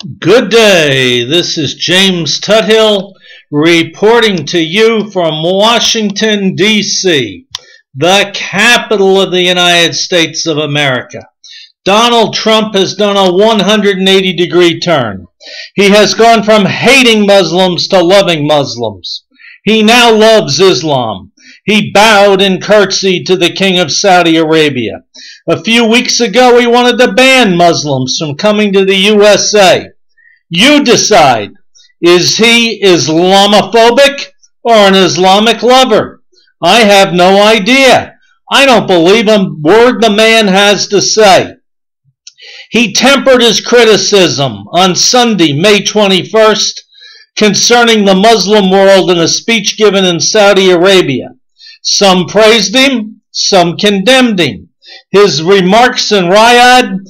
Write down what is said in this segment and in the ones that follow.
Good day. This is James Tuthill reporting to you from Washington, D.C., the capital of the United States of America. Donald Trump has done a 180-degree turn. He has gone from hating Muslims to loving Muslims. He now loves Islam. He bowed and curtsied to the King of Saudi Arabia. A few weeks ago, he wanted to ban Muslims from coming to the USA. You decide, is he Islamophobic or an Islamic lover? I have no idea. I don't believe a word the man has to say. He tempered his criticism on Sunday, May 21st, concerning the Muslim world in a speech given in Saudi Arabia. Some praised him, some condemned him. His remarks in Riyadh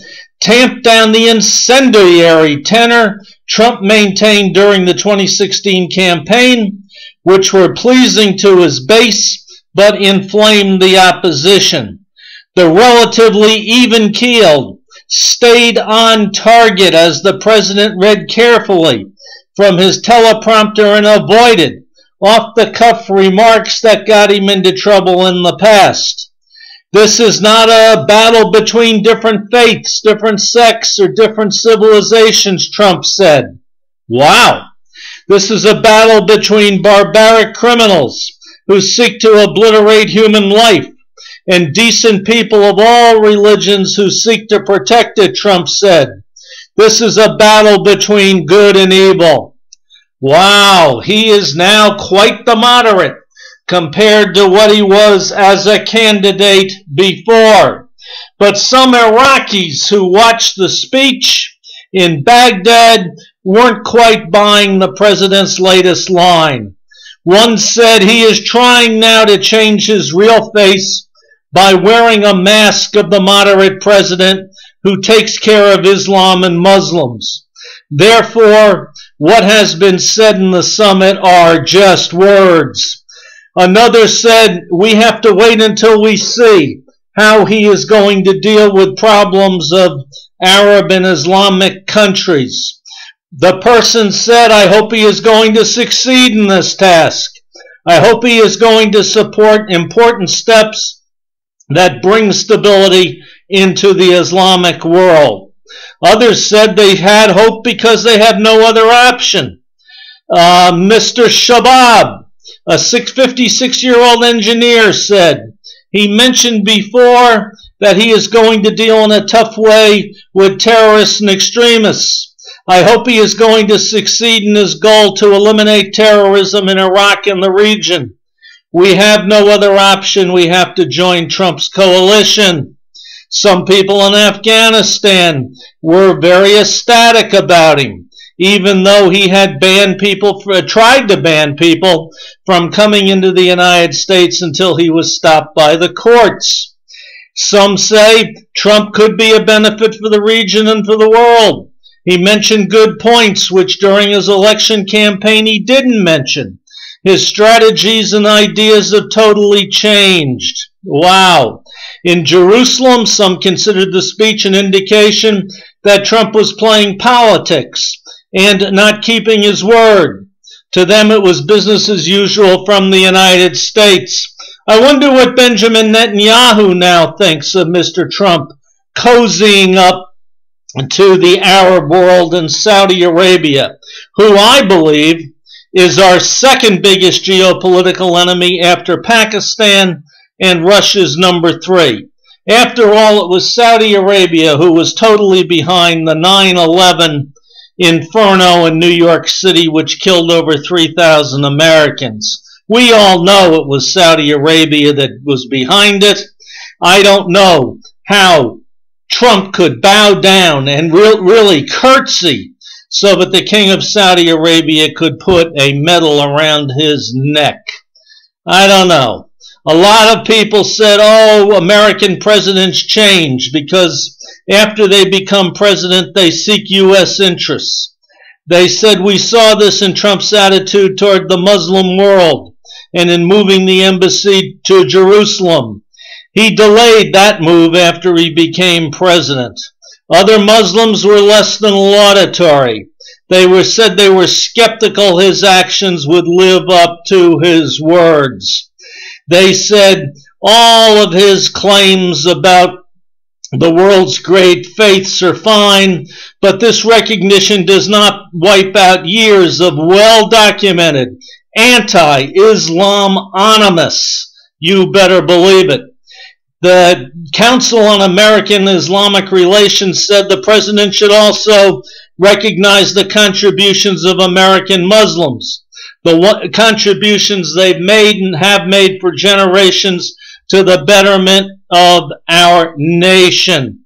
tamped down the incendiary tenor Trump maintained during the 2016 campaign, which were pleasing to his base but inflamed the opposition. The relatively even-keeled stayed on target as the president read carefully from his teleprompter and avoided off-the-cuff remarks that got him into trouble in the past. This is not a battle between different faiths, different sects, or different civilizations, Trump said. Wow! This is a battle between barbaric criminals who seek to obliterate human life and decent people of all religions who seek to protect it, Trump said. This is a battle between good and evil. Wow, he is now quite the moderate compared to what he was as a candidate before. But some Iraqis who watched the speech in Baghdad weren't quite buying the president's latest line. One said he is trying now to change his real face by wearing a mask of the moderate president who takes care of Islam and Muslims. Therefore, what has been said in the summit are just words. Another said, we have to wait until we see how he is going to deal with problems of Arab and Islamic countries. The person said, I hope he is going to succeed in this task. I hope he is going to support important steps that bring stability into the Islamic world. Others said they had hope because they had no other option. Mr. Shabab, a 56-year-old engineer, said he mentioned before that he is going to deal in a tough way with terrorists and extremists. I hope he is going to succeed in his goal to eliminate terrorism in Iraq and the region. We have no other option. We have to join Trump's coalition. Some people in Afghanistan were very ecstatic about him, even though he had tried to ban people from coming into the United States until he was stopped by the courts. Some say Trump could be a benefit for the region and for the world. He mentioned good points, which during his election campaign he didn't mention. His strategies and ideas have totally changed. Wow. In Jerusalem, some considered the speech an indication that Trump was playing politics and not keeping his word. To them, it was business as usual from the United States. I wonder what Benjamin Netanyahu now thinks of Mr. Trump cozying up to the Arab world and Saudi Arabia, who I believe is our second biggest geopolitical enemy after Pakistan and Russia's number 3. After all, it was Saudi Arabia who was totally behind the 9/11 inferno in New York City, which killed over 3,000 Americans. We all know it was Saudi Arabia that was behind it. I don't know how Trump could bow down and really curtsy so that the King of Saudi Arabia could put a medal around his neck. I don't know. A lot of people said, oh, American presidents change because after they become president, they seek U.S. interests. They said we saw this in Trump's attitude toward the Muslim world and in moving the embassy to Jerusalem. He delayed that move after he became president. Other Muslims were less than laudatory. They said they were skeptical his actions would live up to his words. They said all of his claims about the world's great faiths are fine, but this recognition does not wipe out years of well-documented anti-Islam animus. You better believe it. The Council on American Islamic Relations said the president should also recognize the contributions of American Muslims, the contributions they've made and have made for generations to the betterment of our nation.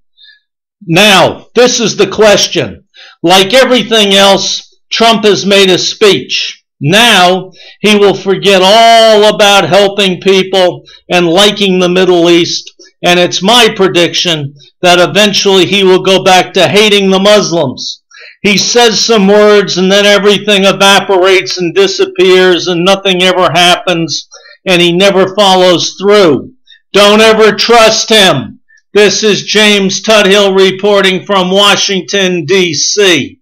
Now, this is the question. Like everything else, Trump has made a speech. Now, he will forget all about helping people and liking the Middle East, and it's my prediction that eventually he will go back to hating the Muslims. He says some words and then everything evaporates and disappears and nothing ever happens and he never follows through. Don't ever trust him. This is James Tuthill reporting from Washington, D.C.